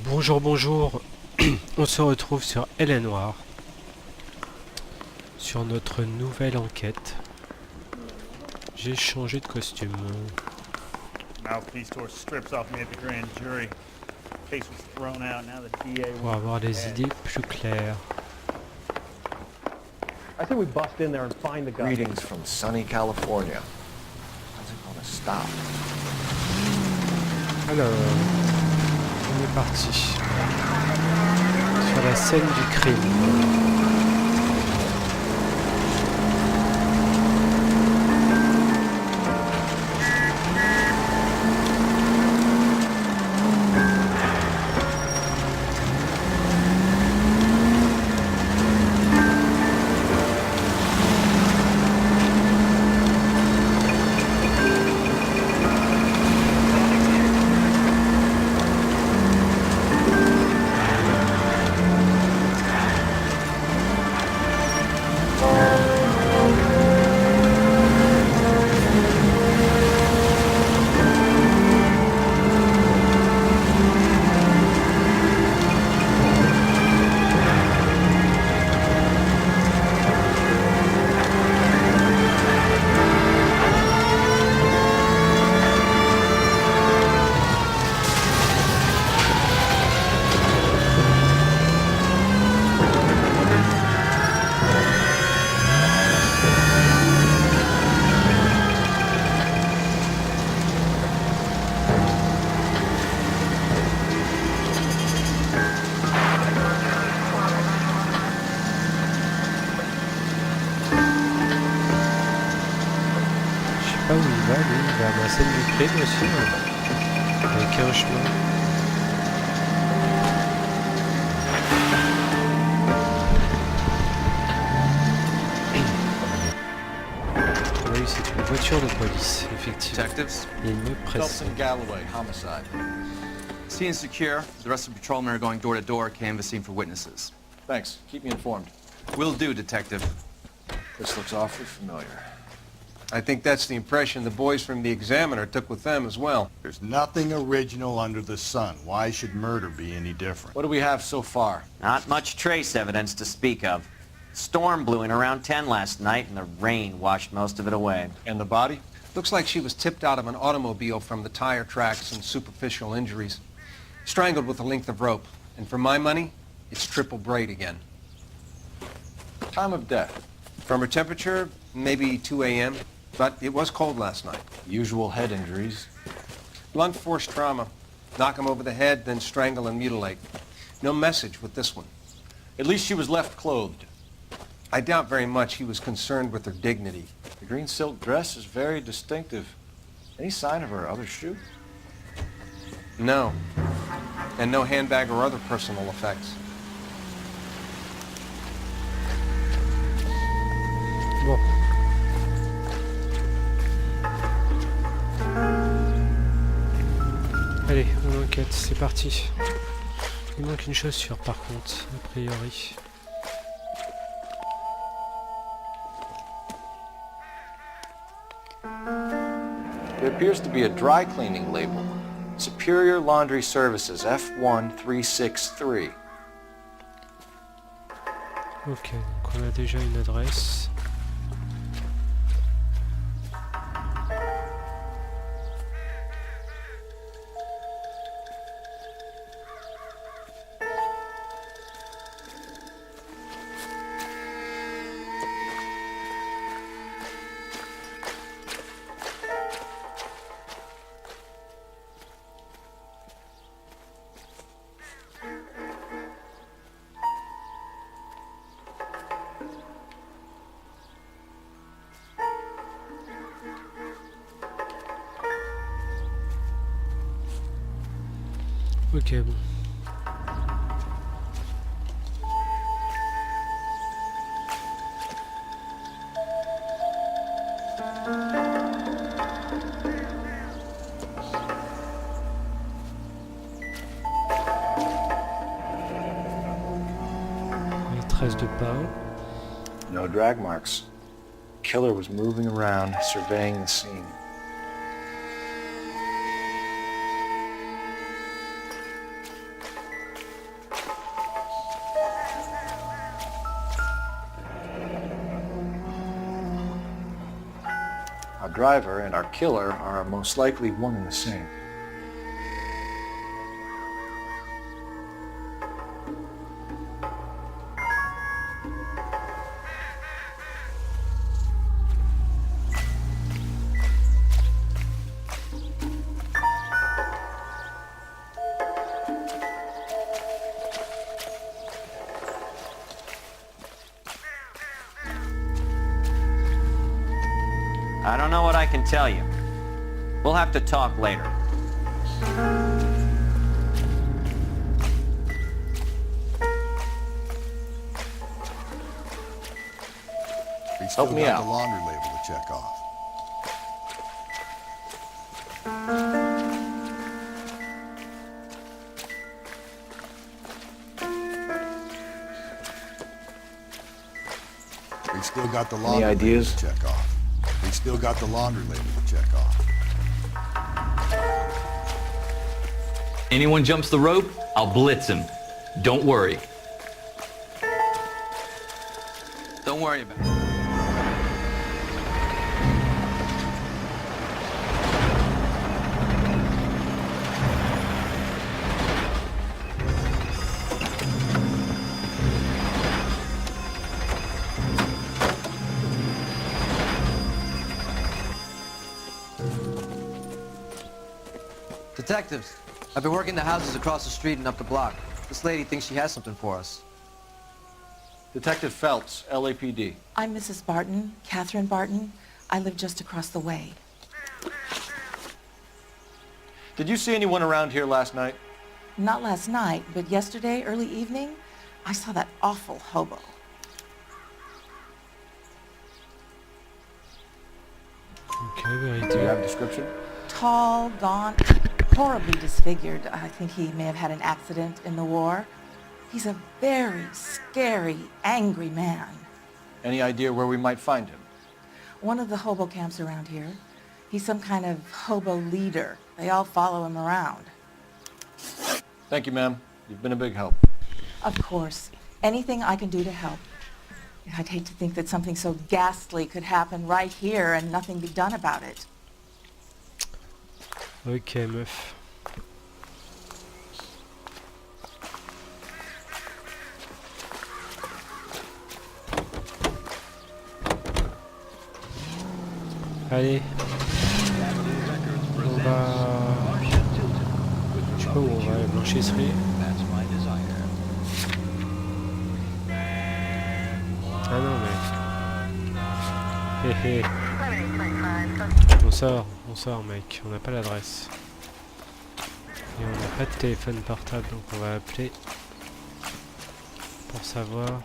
Bonjour, bonjour. On se retrouve sur Elle Noire sur notre nouvelle enquête. J'ai changé de costume. Pour avoir les idées plus claires. Greetings from sunny California. How's it gonna stop? Alors, on est parti sur la scène du crime. Où il va, lui, vers la scène du crime aussi, avec un chemin. Oui, c'est une voiture de police, effectivement. Detectives, Il me presse. Galloway, homicide. scene is secure. The rest of the patrolmen are going door to door, canvassing for witnesses. Thanks. Keep me informed. Will do, Detective. This looks awfully familiar. I think that's the impression the boys from the Examiner took with them as well. There's nothing original under the sun. Why should murder be any different? What do we have so far? Not much trace evidence to speak of. Storm blew in around 10 last night, and the rain washed most of it away. And the body? Looks like she was tipped out of an automobile from the tire tracks and superficial injuries. Strangled with a length of rope. And for my money, it's triple braid again. Time of death? From her temperature, maybe 2 a.m., but it was cold last night. Usual head injuries. Blunt force trauma. Knock him over the head, then strangle and mutilate. No message with this one. At least she was left clothed. I doubt very much he was concerned with her dignity. The green silk dress is very distinctive. Any sign of her other shoe? No. And no handbag or other personal effects. Bon. Allez, on enquête, c'est parti. Il manque une chaussure par contre, a priori. There appears to be a dry cleaning label. Superior Laundry Services, F1363. Ok, donc on a déjà une adresse. Ok, bon. Les traces de pas. No drag marks. Killer was moving around, surveying the scene. driver and our killer are most likely one and the same. I don't know what I can tell you. We'll have to talk later. We still Help me got out. the laundry label to check off. We still got the laundry label ideas? to check off. We still got the laundry label to check off. Anyone jumps the rope, I'll blitz him. Don't worry. Don't worry about it. Detectives, I've been working the houses across the street and up the block. This lady thinks she has something for us. Detective Phelps, LAPD. I'm Mrs. Barton, Catherine Barton. I live just across the way. Did you see anyone around here last night? Not last night, but yesterday, early evening, I saw that awful hobo. Okay, Do you vérité. have a description? Tall, gaunt, horribly disfigured. I think he may have had an accident in the war. He's a very scary, angry man. Any idea where we might find him? One of the hobo camps around here. He's some kind of hobo leader. They all follow him around. Thank you, ma'am. You've been a big help. Of course, anything I can do to help. I'd hate to think that something so ghastly could happen right here and nothing be done about it. Ok, meuf. Allez. On va... Je sais pas où on va, la blanchisserie. Ah non mais... Hé hé. On sort mec, on n'a pas l'adresse. Et on n'a pas de téléphone portable, donc on va appeler pour savoir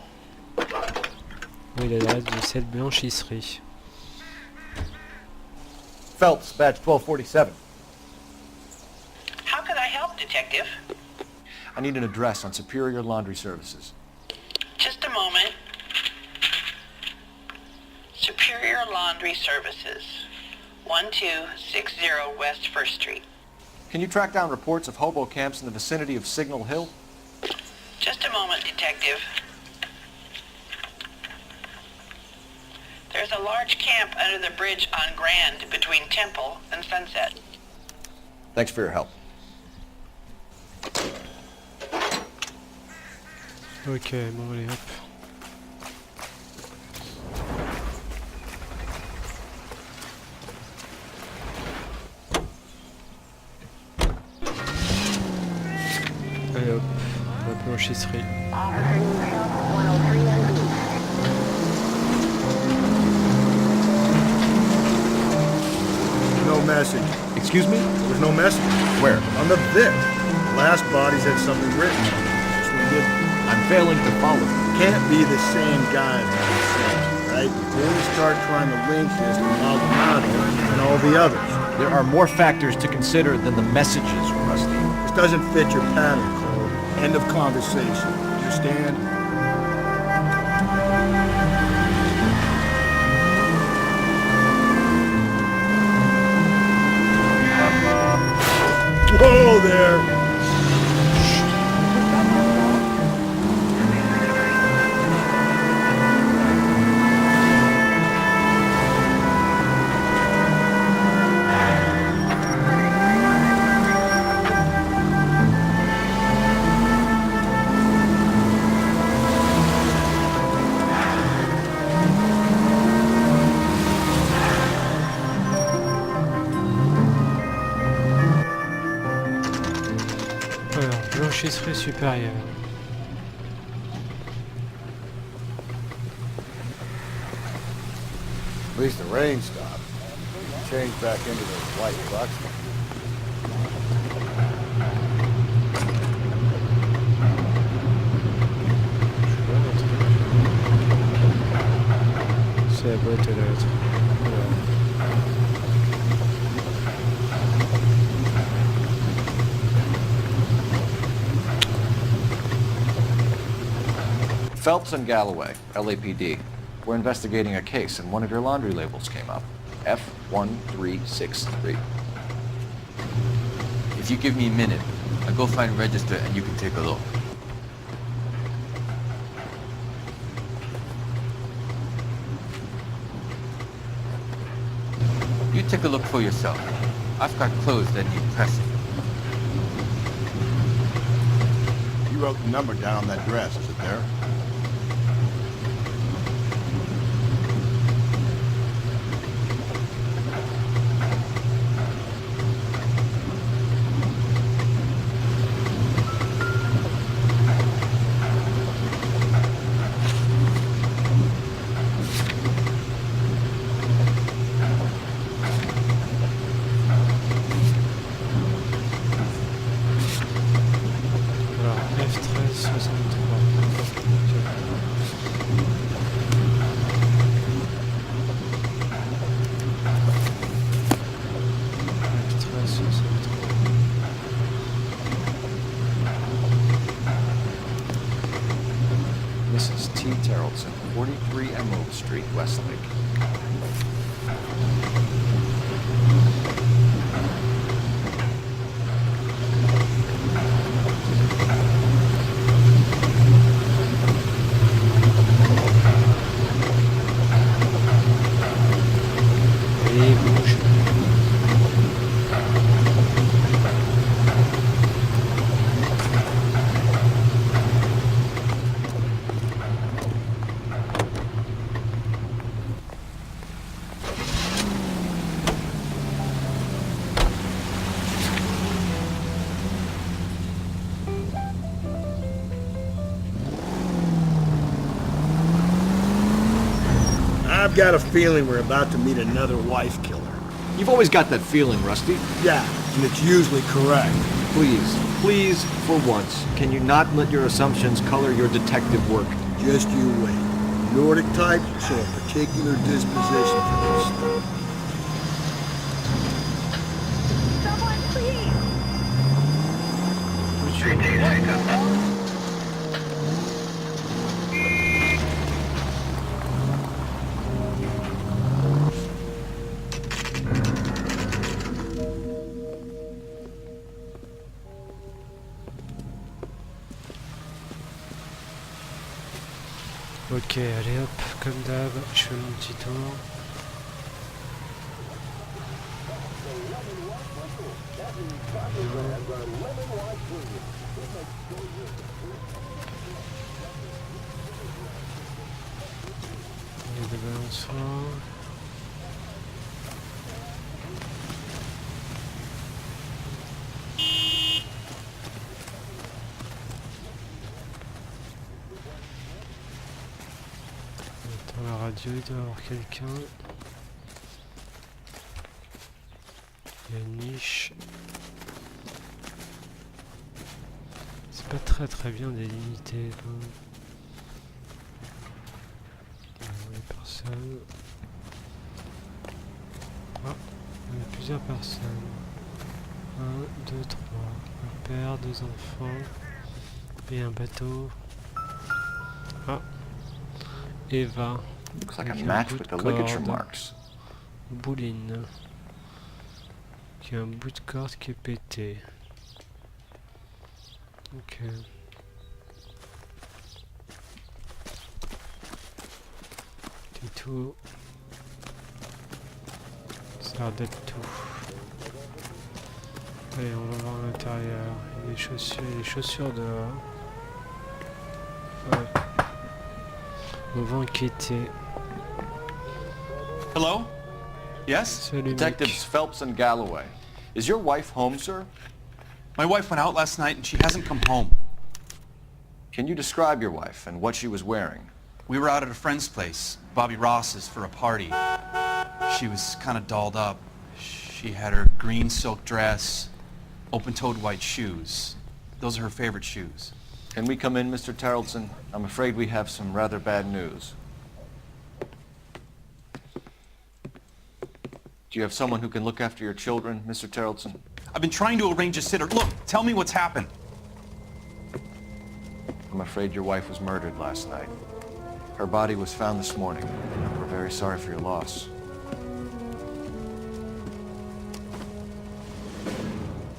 où est l'adresse de cette blanchisserie. Phelps, badge 1247. How can I help, Detective? I need an address on Superior Laundry Services. Just a moment. Superior Laundry Services, 1260 West 1st Street. Can you track down reports of hobo camps in the vicinity of Signal Hill? Just a moment, Detective. There's a large camp under the bridge on Grand between Temple and Sunset. Thanks for your help. Ok, bon allez hop. Allez hop, la blanchisserie. No message. Excuse me? There was no message. Where? On the Vic. The last bodies had something written on them. This one didn't. I'm failing to follow. Can't be the same guy that he said, right? Before we start trying to link this to Maldonado and all the others. There are more factors to consider than the messages, Rusty. This doesn't fit your pattern, Cole. End of conversation. Understand? Whoa there! Alors, blanchisserie supérieure. At least the rain stopped. Change back into those white bucks. C'est la boîte aux lettres. Voilà. Phelps and Galloway, LAPD. We're investigating a case, and one of your laundry labels came up. F1363. If you give me a minute, I'll go find a register and you can take a look. You take a look for yourself. I've got clothes that need pressing. You wrote the number down on that dress, is it there? Mrs. T. Terrellson, 43 Emerald Street, Westlake. Et bouge. I've got a feeling we're about to meet another wife killer. You've always got that feeling, Rusty. Yeah, and it's usually correct. Please, for once, can you not let your assumptions color your detective work? Just you wait. Nordic types show a particular disposition for this stuff. Someone, please! Ok, allez hop, comme d'hab, je fais mon petit tour. Il y a des balançoires. Dans la radio, il doit y avoir quelqu'un. Il y a une niche. C'est pas très bien délimité. Il y a personne. Ah, il y a plusieurs personnes. 1, 2, 3. Un père, 2 enfants. Et un bateau. Ah. Eva. Looks like a match with the ligature marks. Bouline. Qui a un bout de corde qui est pété. Ok. C'est tout. Ça a l'air d'être tout. Allez, on va voir à l'intérieur. Il y a des chaussures dehors. Ouais. On va enquêter. Hello? Yes? Salut, Detectives mec. Phelps and Galloway. Is your wife home, sir? My wife went out last night and she hasn't come home. Can you describe your wife and what she was wearing? We were out at a friend's place, Bobby Ross's, for a party. She was kind of dolled up. She had her green silk dress, open-toed white shoes. Those are her favorite shoes. Can we come in, Mr. Tarleton? I'm afraid we have some rather bad news. Do you have someone who can look after your children, Mr. Tarleton? I've been trying to arrange a sitter. Look, tell me what's happened. I'm afraid your wife was murdered last night. Her body was found this morning. We're very sorry for your loss.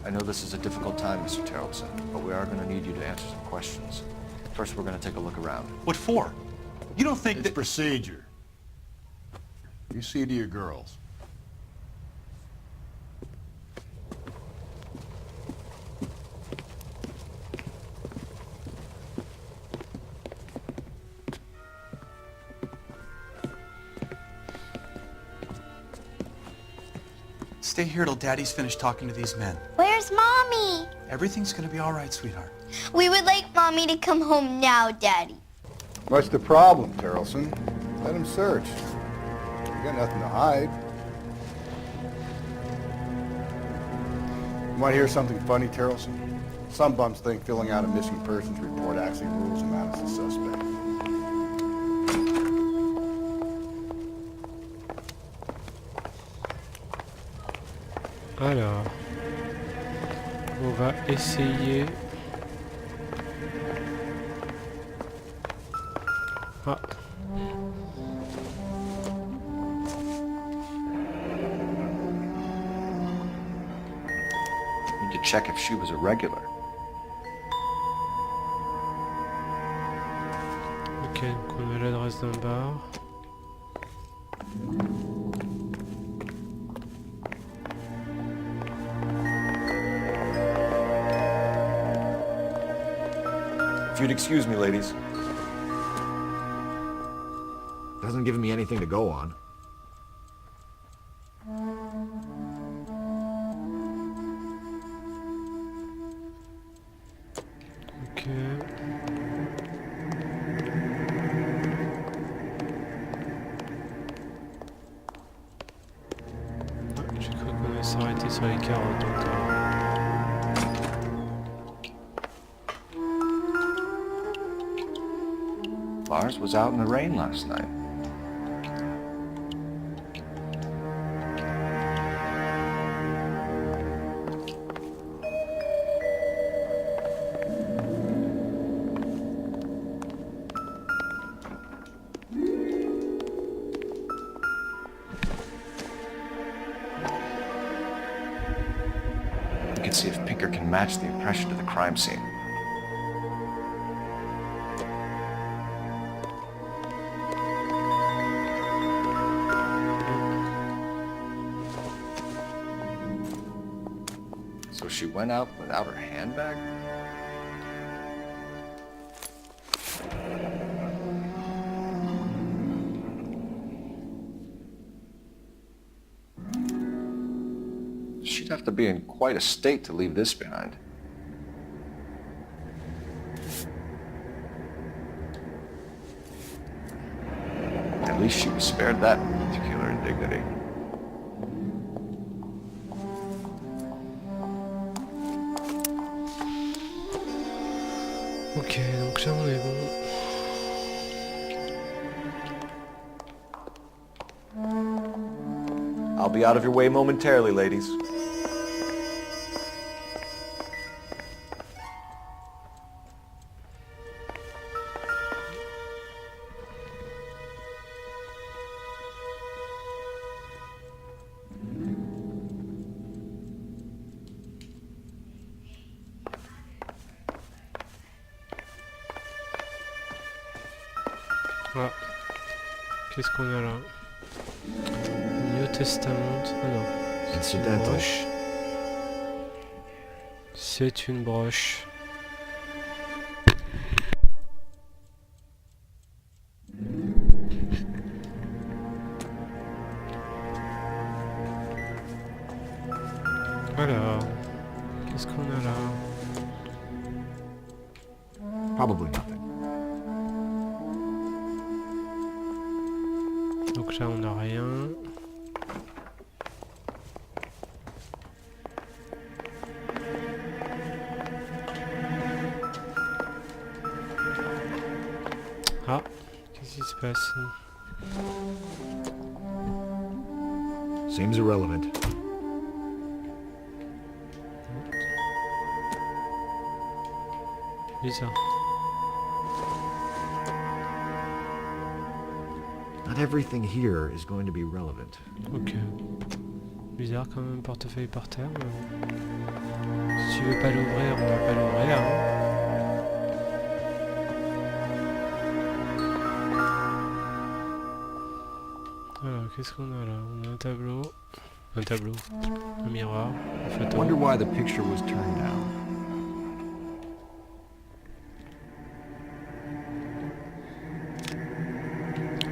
I know this is a difficult time, Mr. Tarleton, but we are going to need you to answer some questions. First, we're going to take a look around. What for? You don't think It's that... procedure. You see to your girls. Stay here till Daddy's finished talking to these men. Where's Mommy? Everything's gonna be all right, sweetheart. We would like Mommy to come home now, Daddy. What's the problem, Tarleton? Let him search. You got nothing to hide. You want to hear something funny, Tarleton? Some bums think filling out a missing persons report actually rules him out as a suspect. Alors, on va essayer. Ah. Need to check if she was a regular. Ok, donc on a l'adresse d'un bar. If you'd excuse me, ladies. Doesn't give me anything to go on. Ok. Ah, j'ai cru qu'on allait s'arrêter sur les carottes. Donc, Lars was out in the rain last night. We can see if Pinker can match the impression to the crime scene. So she went out without her handbag? She'd have to be in quite a state to leave this behind. At least she was spared that particular indignity. ok, donc là on est bon. I'll be out of your way momentarily, ladies. Ah. Qu'est-ce qu'on a là? New Testament. Ah non. C'est une broche. C'est une broche. Alors, qu'est-ce qu'on a là? Probably nothing. Donc là on n'a rien. Ah, qu'est-ce qui se passe? Seems irrelevant. Bizarre. Not everything here is going to be relevant. Ok. Bizarre quand même, portefeuille par terre. Si tu veux pas l'ouvrir, on va pas l'ouvrir. Alors, qu'est-ce qu'on a là? On a un tableau. Un miroir. Une photo. Wonder why the picture was turned down.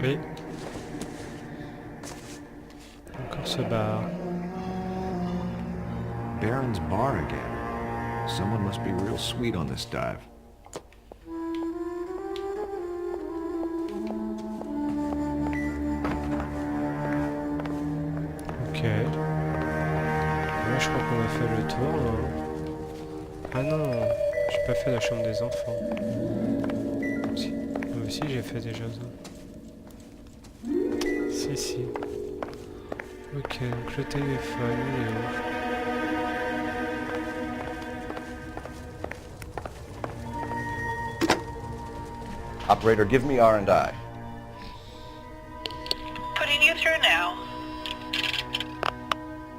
Oui. Encore ce bar. Baron's bar again. Someone must be real sweet on this dive. Ok. Moi je crois qu'on a fait le tour. Hein. Ah non, j'ai pas fait la chambre des enfants. Si. Moi aussi j'ai fait déjà ça. Si. Ok, donc le téléphone, il est où? Operator, give me R&I. Putting you through now.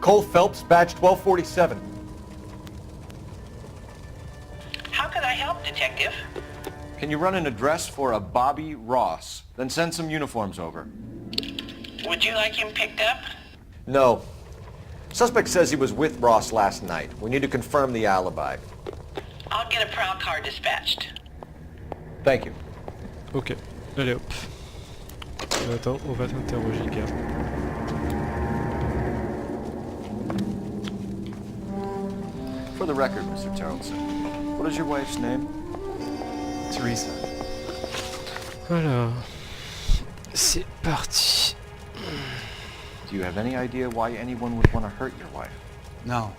Cole Phelps, badge 1247. How could I help, Detective? Can you run an address for a Bobby Ross? Then send some uniforms over. Would you like him picked up? No. Suspect says he was with Ross last night. We need to confirm the alibi. I'll get a prowl car dispatched. Thank you. Ok, allez hop. Attends, on va t'interroger, gars. For the record, Mr. Tarleton, what is your wife's name? Teresa. Alors, c'est parti. Do you have any idea why anyone would want to hurt your wife? No.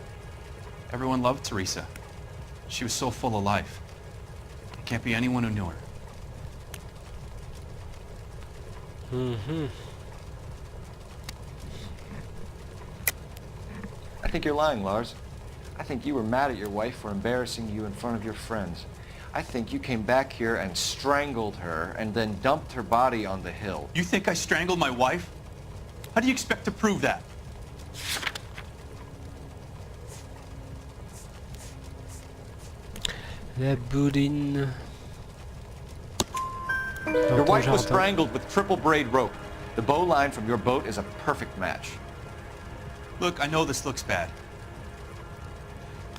Everyone loved Teresa. She was so full of life. There can't be anyone who knew her. I think you're lying, Lars. I think you were mad at your wife for embarrassing you in front of your friends. I think you came back here and strangled her and then dumped her body on the hill. You think I strangled my wife? How do you expect to prove that? La boudine. Your wife was strangled with triple braid rope. The bow line from your boat is a perfect match. Look, I know this looks bad.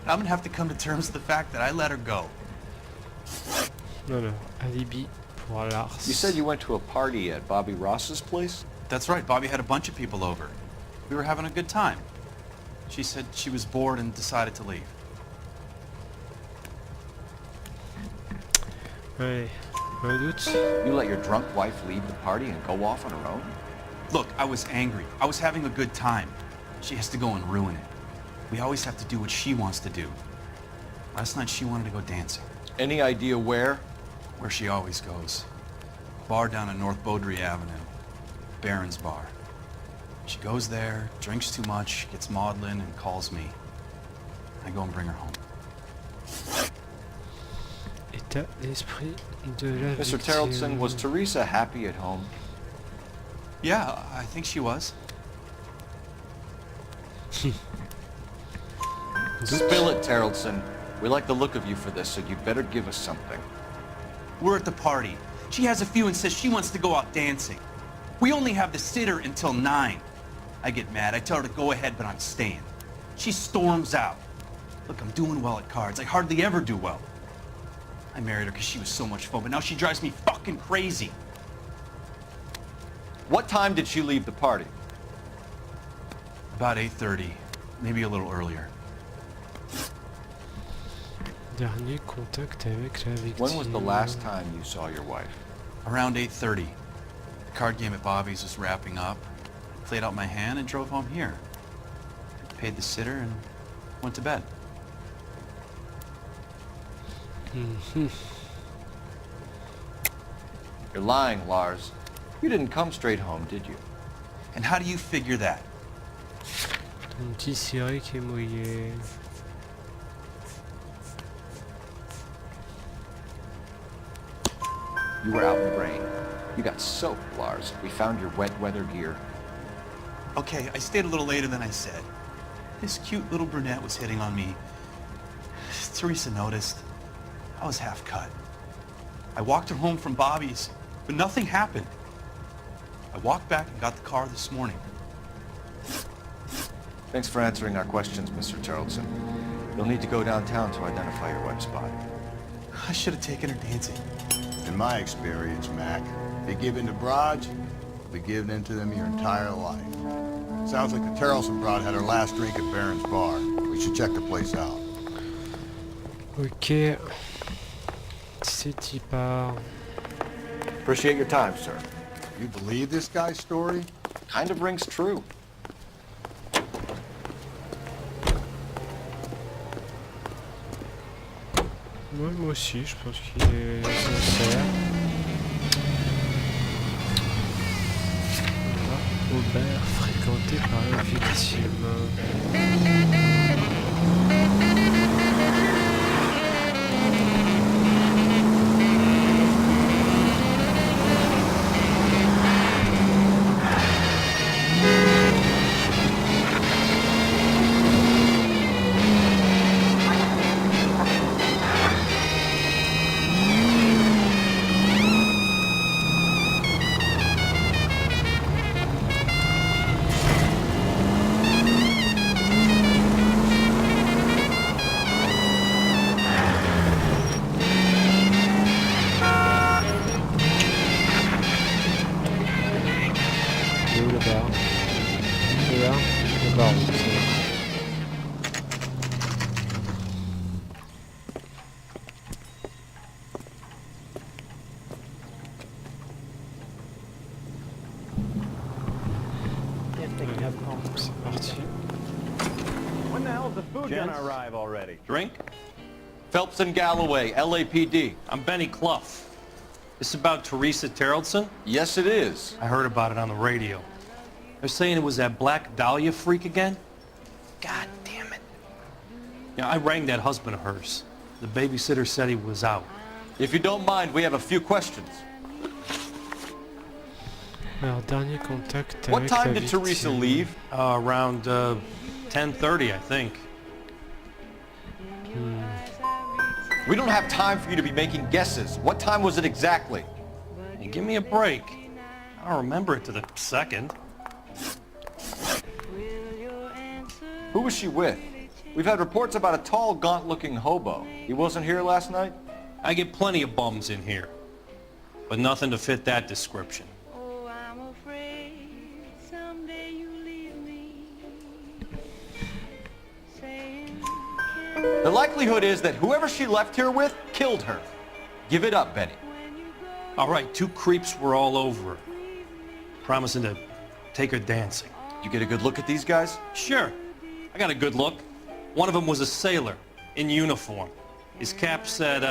I'm gonna have to come to terms with the fact that I let her go. Non, alibi pour Lars. You said you went to a party at Bobby Ross's place? That's right, Bobby had a bunch of people over. We were having a good time. She said she was bored and decided to leave. Ouais, un doute. You let your drunk wife leave the party and go off on her own? Look, I was angry. I was having a good time. She has to go and ruin it. We always have to do what she wants to do. Last night she wanted to go dancing. Any idea where? Where she always goes. Bar down on North Beaudry Avenue. Baron's bar. She goes there, drinks too much, gets maudlin, and calls me. I go and bring her home. État d'esprit de la Mr. victime. Tarleton, was Teresa happy at home? Yeah, I think she was. Spill it, Tarleton. We like the look of you for this, so you better give us something. We're at the party. She has a few and says she wants to go out dancing. We only have the sitter until 9. I get mad. I tell her to go ahead, but I'm staying. She storms out. Look, I'm doing well at cards. I hardly ever do well. I married her because she was so much fun, but now she drives me fucking crazy. What time did she leave the party? About 8:30, maybe a little earlier. Dernier contact avec la victime. When was the last time you saw your wife? Around 8:30. The card game at Bobby's was wrapping up. I played out my hand and drove home here. Paid the sitter and went to bed. You're lying, Lars. You didn't come straight home, did you? And how do you figure that? Ton petit ciré qui est mouillé. You were out in the rain. You got soaked, Lars. We found your wet weather gear. Okay, I stayed a little later than I said. This cute little brunette was hitting on me. Teresa noticed. I was half cut. I walked her home from Bobby's, but nothing happened. I walked back and got the car this morning. Thanks for answering our questions, Mr. Charlton. You'll need to go downtown to identify your wife's body. I should have taken her dancing. In my experience, Mac, if you give in to broads, you'll be giving in to them your entire life. Sounds like the Terrelson broad had her last drink at Barron's Bar. We should check the place out. Ok. C'est y part. Appreciate your time, sir. You believe this guy's story? Kind of rings true. Ouais, moi aussi, je pense qu'il est sincère. Voilà. Aubert fréquenté par la victime. C'est parti. When the hell's the food gonna arrive already? Drink? Phelps and Galloway, LAPD. I'm Benny Clough. This about Teresa Terrelson? Yes, it is. I heard about it on the radio. They're saying it was that Black Dahlia freak again? God damn it. Yeah, I rang that husband of hers. The babysitter said he was out. If you don't mind, we have a few questions. Alors, dernier contact What avec time la did victime. Teresa leave? Around 10:30, I think. We don't have time for you to be making guesses. What time was it exactly? Hey, give me a break. I don't remember it to the second. Who was she with? We've had reports about a tall, gaunt-looking hobo. He wasn't here last night? I get plenty of bums in here, but nothing to fit that description. The likelihood is that whoever she left here with killed her. Give it up, Benny. All right, two creeps were all over her, promising to take her dancing. You get a good look at these guys? Sure. I got a good look. One of them was a sailor in uniform. His cap said,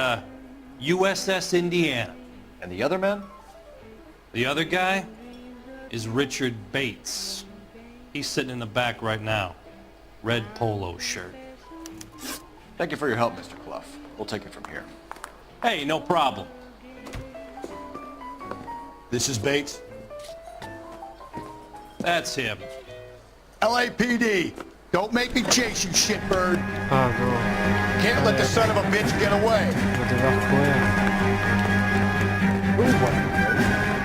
USS Indiana. And the other man? The other guy is Richard Bates. He's sitting in the back right now. Red polo shirt. Thank you for your help, Mr. Clough. We'll take it from here. Hey, no problem. This is Bates. That's him. LAPD, don't make me chase you, shitbird. Ah non. Can't let the son of a bitch get away. On va devoir courir. Move on.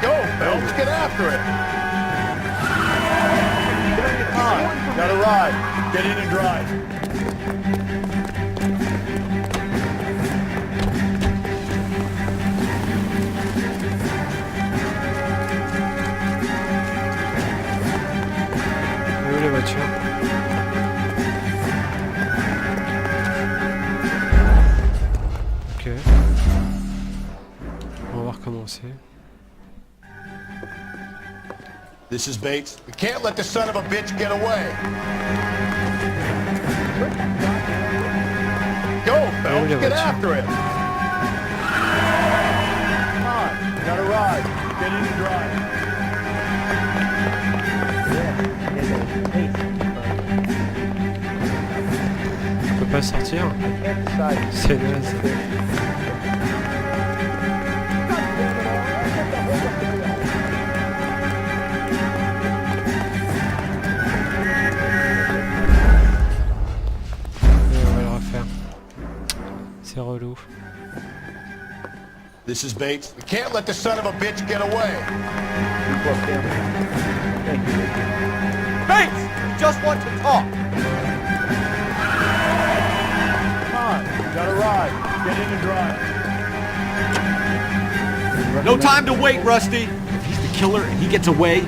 Go, Phelps, get after it. Come on, got a ride. Get in and drive. Où est la voiture? commencer. This is Bates. We can't let the son of a bitch get away. Go, Phelps, get after him. Come on, you gotta ride. Get in and drive. On peut pas sortir. C'est naze. C'est relou. This is Bates. We can't let the son of a bitch get away. Bates! We just want to talk. Come on, you gotta ride. Get in and drive. No time to wait, Rusty. If he's the killer and he gets away,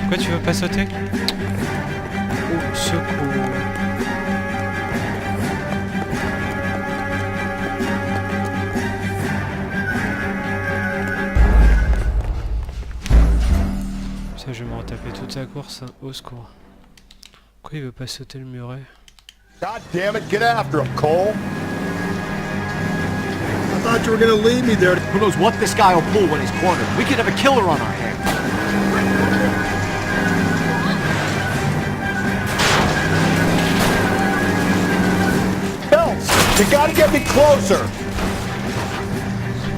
Pourquoi tu veux pas sauter? Oh, secours. Ça, je vais me retaper toute sa course. Hein. Au secours. Pourquoi il veut pas sauter le muret? God damn it, get after him, Cole. I thought you were gonna leave me there. Who knows what this guy will pull when he's cornered? We could have a killer on our hands. Phelps, you gotta get me closer.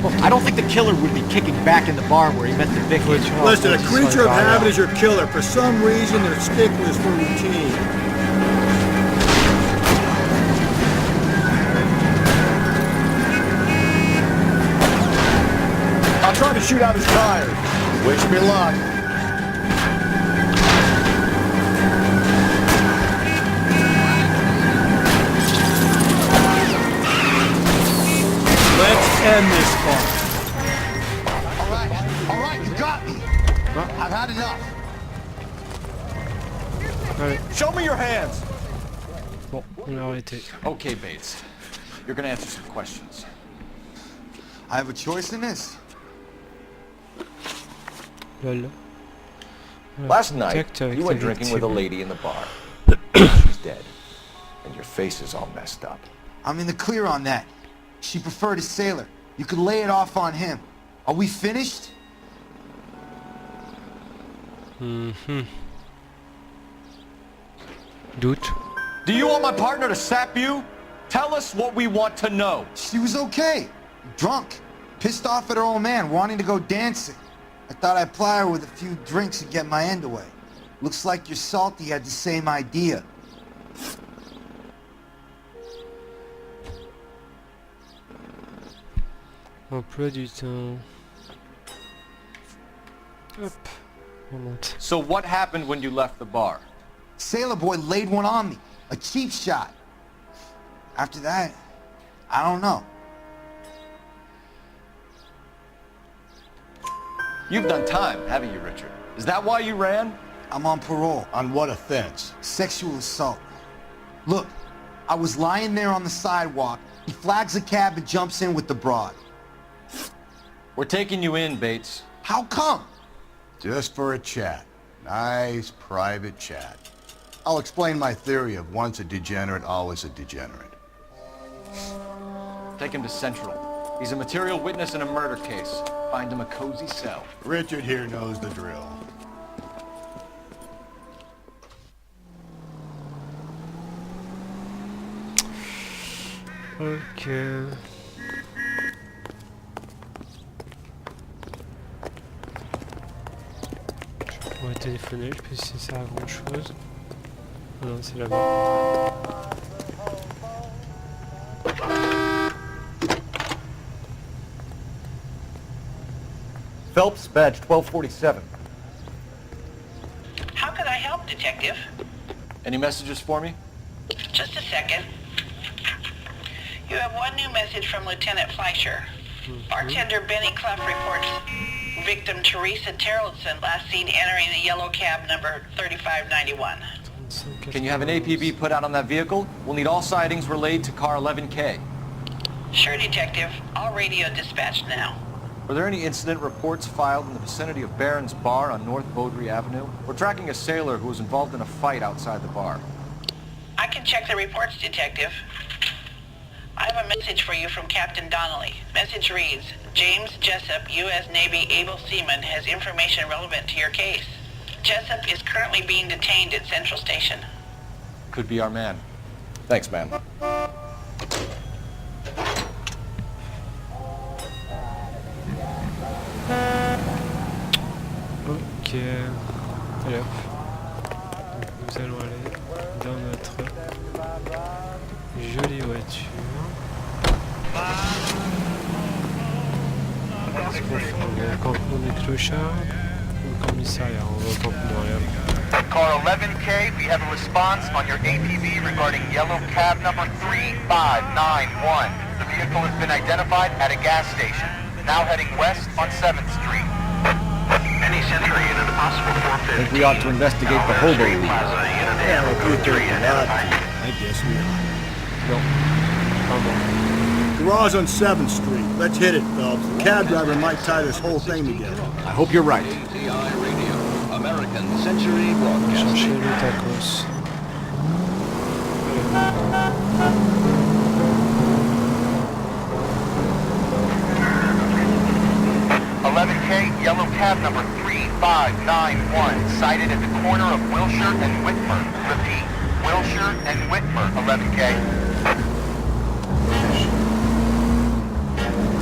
Look, I don't think the killer would be kicking back in the barn where he met the victim. Listen, a creature of habit is your killer. For some reason, they're sticklers for routine. I'll try to shoot out his tires. Wish me luck. Let's end this fun. All right, you got me. I've had enough. Allez. Show me your hands. Bon, on a arrêté. Okay, Bates. You're gonna answer some questions. I have a choice in this. Lol. Last night, Protect you went the drinking with a victim. lady in the bar. She's dead. And your face is all messed up. I'm in the clear on that. She preferred a sailor. You could lay it off on him. Are we finished? Doute. Do you want my partner to sap you? Tell us what we want to know. She was okay. Drunk. Pissed off at her old man, wanting to go dancing. I thought I'd ply her with a few drinks and get my end away. Looks like your Salty had the same idea. Emploi du temps. Hop, on monte. So what happened when you left the bar? Sailor boy laid one on me. A cheap shot. After that, I don't know. You've done time, haven't you, Richard? Is that why you ran? I'm on parole. On what offense? Sexual assault. Look, I was lying there on the sidewalk. He flags a cab and jumps in with the broad. We're taking you in, Bates. How come? Just for a chat. Nice, private chat. I'll explain my theory of once a degenerate, always a degenerate. Take him to Central. He's a material witness in a murder case. Find him a cozy cell. Richard here knows the drill. Ok. Je pourrais téléphoner, je sais pas si ça sert à grand chose. Ah non, c'est là-bas. Phelps, badge 1247. How could I help, Detective? Any messages for me? Just a second. You have one new message from Lieutenant Fleischer. Bartender Benny Clough reports victim Teresa Terrellson last seen entering a yellow cab number 3591. Can you have an APB put out on that vehicle? We'll need all sightings relayed to car 11K. Sure, Detective. All radio dispatched now. Were there any incident reports filed in the vicinity of Barron's Bar on North Beaudry Avenue? We're tracking a sailor who was involved in a fight outside the bar. I can check the reports, Detective. I have a message for you from Captain Donnelly. Message reads, James Jessup, U.S. Navy able seaman, has information relevant to your case. Jessup is currently being detained at Central Station. Could be our man. Thanks, man. Ok. Allez hop. Donc nous allons aller dans notre jolie voiture. Est-ce qu'on fait un campement des clochards ou le commissariat? On va au campement, allez hop. Car 11K, we have a response on your APB regarding yellow cab number 3591. The vehicle has been identified at a gas station, now heading west on 7th Street. Any Century unit, possible 450. I think we ought to investigate the hobo league. Yeah, if you're doing that, I guess we are. Garage on 7th Street. Let's hit it, Phelps. The cab driver might tie this whole thing together. I hope you're right. ATI Radio, American Century Broadcasting. Chercher le tacos. 11K, yellow cab number 3591, sighted at the corner of Wilshire and Whitmer. Repeat, Wilshire and Whitmer, 11K.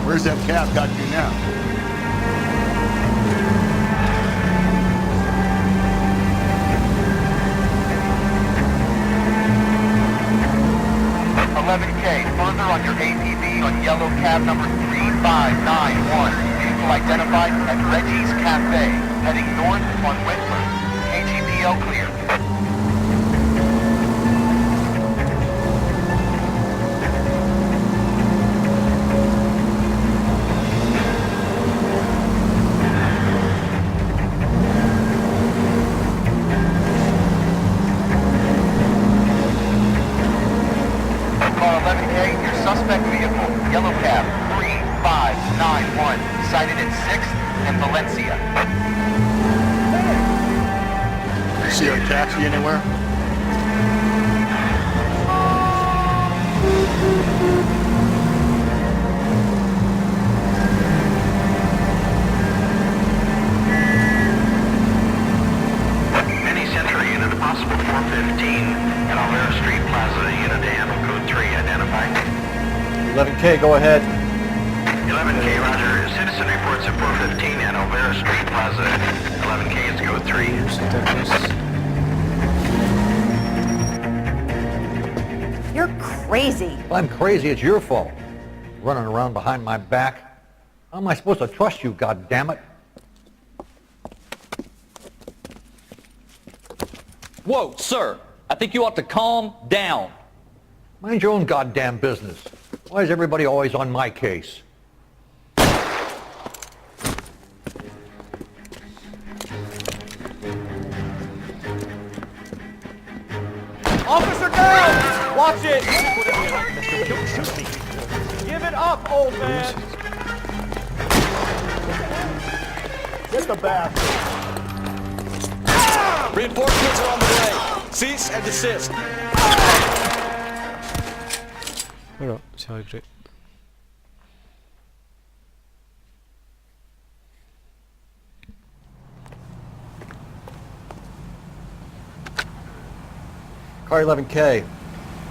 Where's that cab got you now? Further on your APB on yellow cab number 3591. Vehicle identified at Reggie's Cafe, heading north on Whitmer. KGPL clear. Suspect vehicle, yellow cab, 3591, sighted at 6th and Valencia. You see our taxi anywhere? Any Century unit, possible 415, at Alvera Street Plaza, unit AM of code 3, identified. 11K, go ahead. 11K, roger. Citizen reports at 415 at Olvera Street Plaza. 11K is go 3. You're crazy. If I'm crazy, it's your fault. Running around behind my back. How am I supposed to trust you, goddammit? Whoa, sir. I think you ought to calm down. Mind your own goddamn business. Why is everybody always on my case? Officer down! Watch it! Give it up, old man! Get the bastard! Reinforcements are on the way. Cease and desist. Voilà, c'est réglé. Car 11K.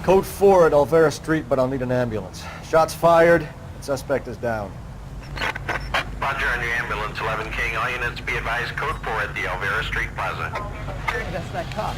Code 4 at Olvera Street, but I'll need an ambulance. Shots fired, and suspect is down. Roger on your ambulance, 11K. All units be advised, code 4 at the Olvera Street Plaza. That's that cop.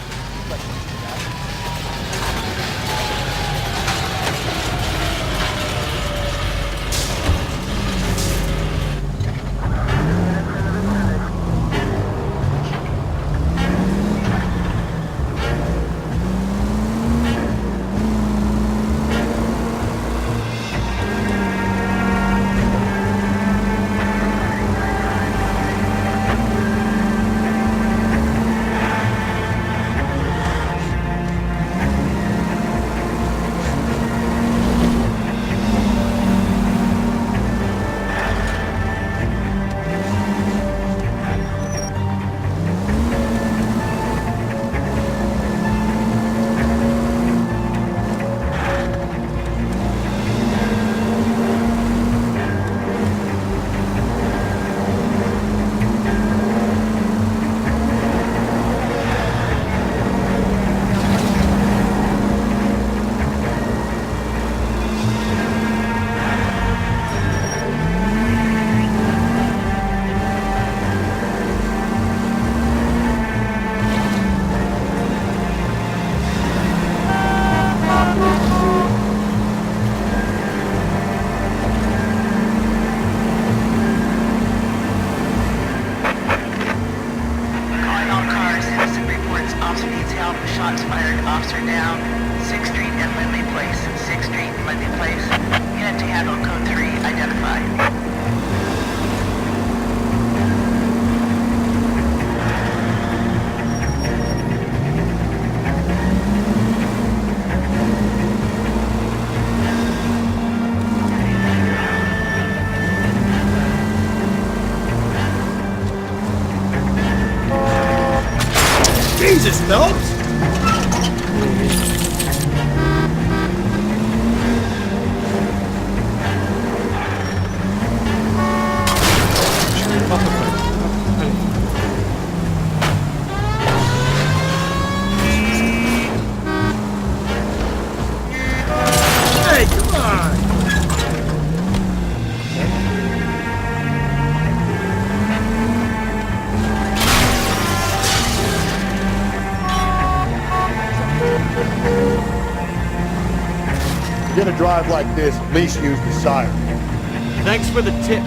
Shots fired, officer down. 6th Street and Lindley Place. 6th Street and Lindley Place. Unit to handle code 3, identified. Jesus, Phelps! Hey, come on! If you're gonna drive like this, at least use the siren. Thanks for the tip.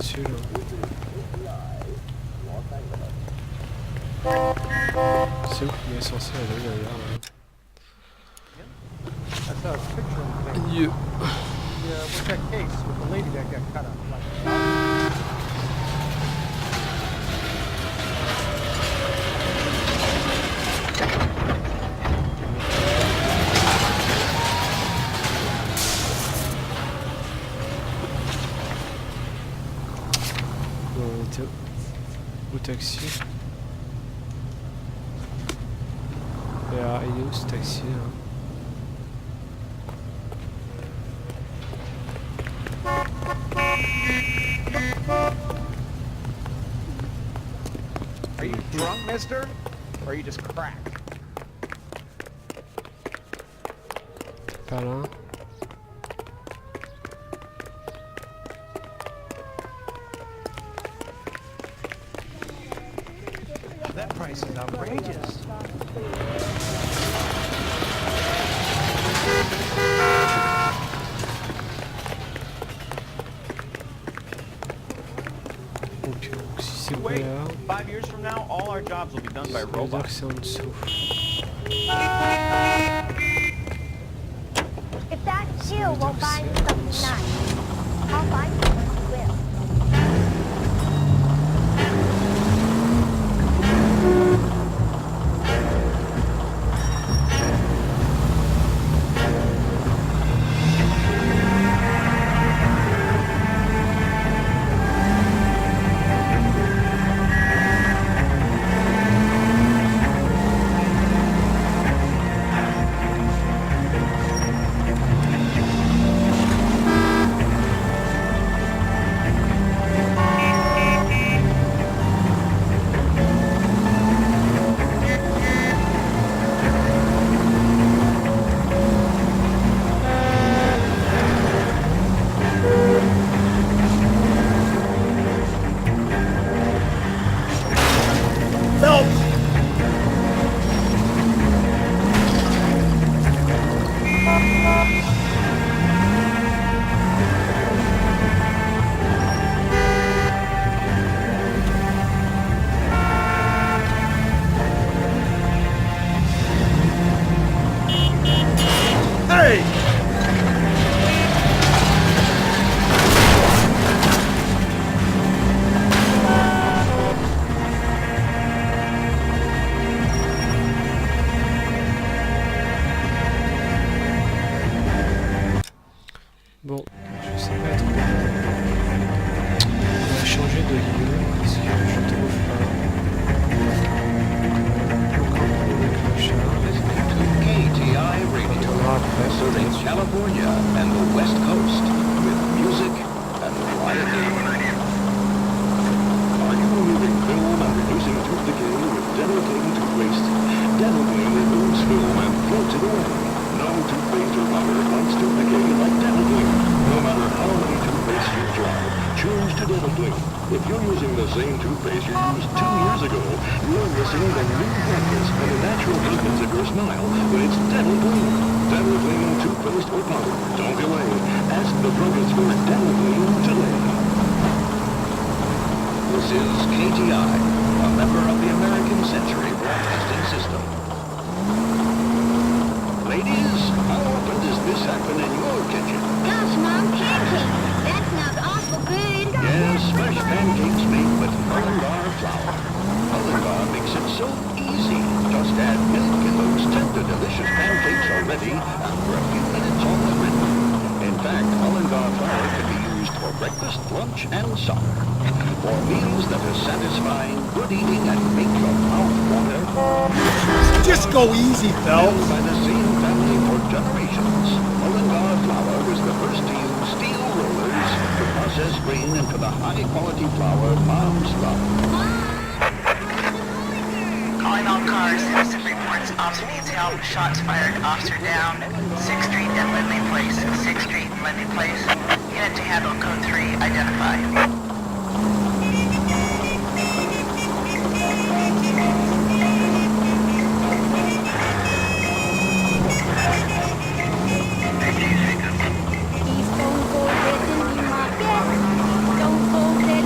dessus là. C'est où qu'il est censé aller d'ailleurs là? I saw a picture of the thing. Yeah. Yeah, what's that case with the lady that got cut up? On était au taxi. Et alors, il est où ce taxi là? Are you drunk, mister? Or are you just cracked? Pas là. That price is outrageous. Donc si c'est Wait, là, 5 years from now, all our jobs will be done by ça veut dire que robots. c'est en dessous. If that shoe won't buy me something nice, I'll buy you one will. Bon, je sais pas trop. On va changer de lieu parce que je trouve pas. Encore pour le clochard. KTI Radio, serving California and the West Coast with music and variety. Are you removing film and reducing tooth decay with dental clean toothpaste? Dental clean removes film and floats it away. No toothpaste or powder fights tooth decay like dental clean. No matter how many toothpastes you try, choose to dental clean. If you're using the same toothpaste you used 2 years ago, you're missing the new brightness and the natural brilliance of your smile when it's dental clean. Dental clean toothpaste or powder. Don't delay. Ask the druggist for dental clean today. This is KTI, a member of the American Century Broadcasting System. Ladies, how often does this happen in your kitchen? Gosh, Mom, pancakes! That smells awful good. Yes, fresh pancakes made with Mullingar flour. Mullingar makes it so easy. Just add milk and those tender, delicious pancakes are ready after a few minutes on the griddle. In fact, Mullingar flour can be used for breakfast, lunch, and supper. For meals that are satisfying, good eating, and make your mouth water. Just go easy, Phelps. By the same family for generations, Mullingar flour was the first to use steel rollers to process grain into the high-quality flour moms love. Calling all cars, citizen reports, officer needs help, shots fired, officer down, 6th Street and Lindley Place, 6th Street and Lindley Place. Unit to handle code 3, identify. These phone calls, they're doing my best. Don't call, they're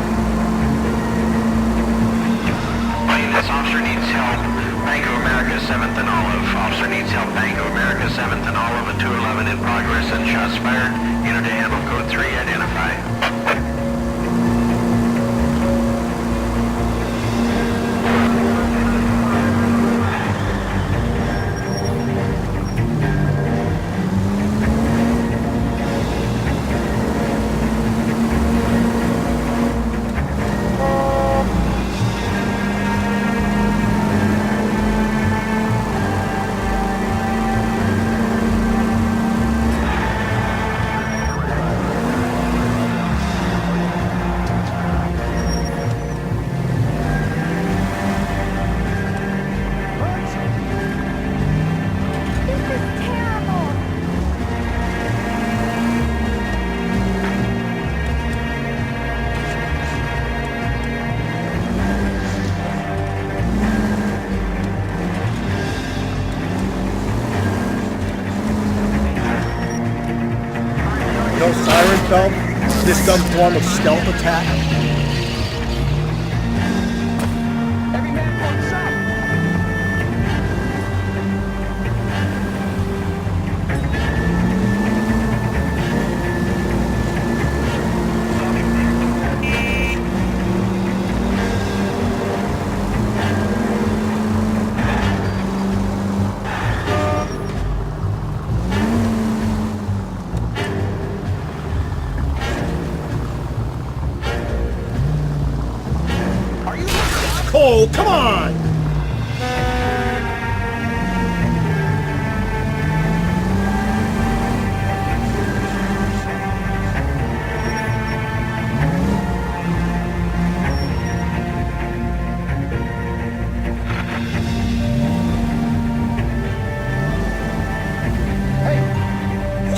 No siren thumb? Is this some form of stealth attack? Every man for himself. Cole, come on!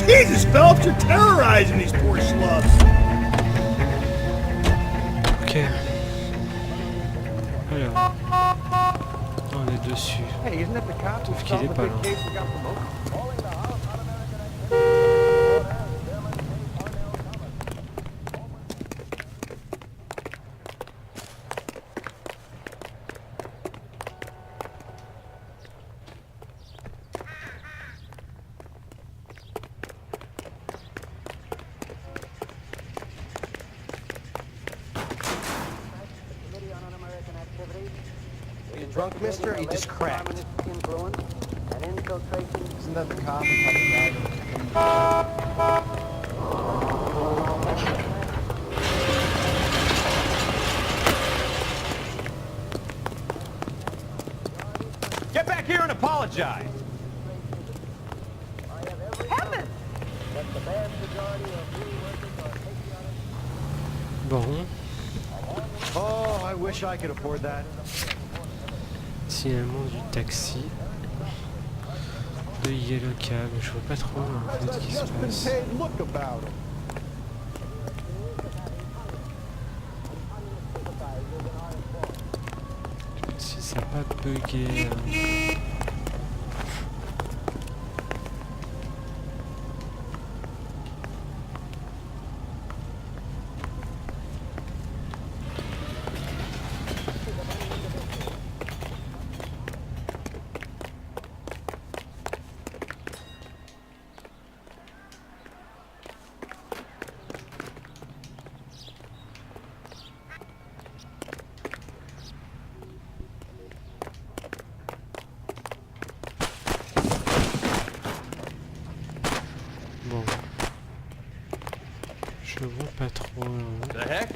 Jesus, Phelps, you're terrorizing these poor slubs. Ok. Alors. On est dessus. Hey, isn't that the cop who Sauf qu'il solved est the pas big là. case we got promoted? Drunk, mister? He just cracked. Isn't that the cop who probably Get back here and apologize. Bon. Oh, I wish I could afford that. Finalement du taxi. De Yellow Cab. Je vois pas trop en fait ce qui se passe. Look about him. Si ça n'a pas bugué. Bon. Je vois pas trop. The heck?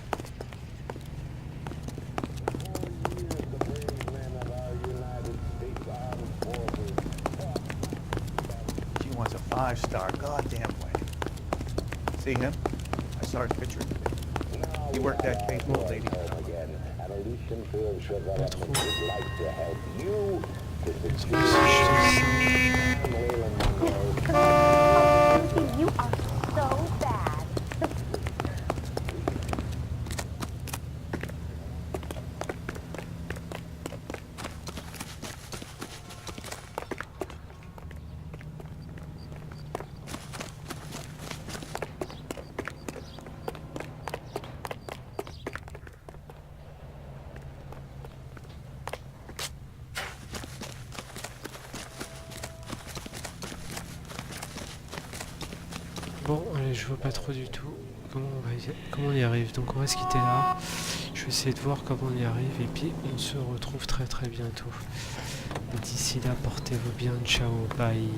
She wants a 5-star goddamn wedding. See him? I saw his picture. He worked that case with a lady. You are so bad. Bon, allez, je vois pas trop du tout comment on y arrive. Donc on va se quitter là. Je vais essayer de voir comment on y arrive et puis on se retrouve très très bientôt. Et d'ici là, portez-vous bien. Ciao, bye.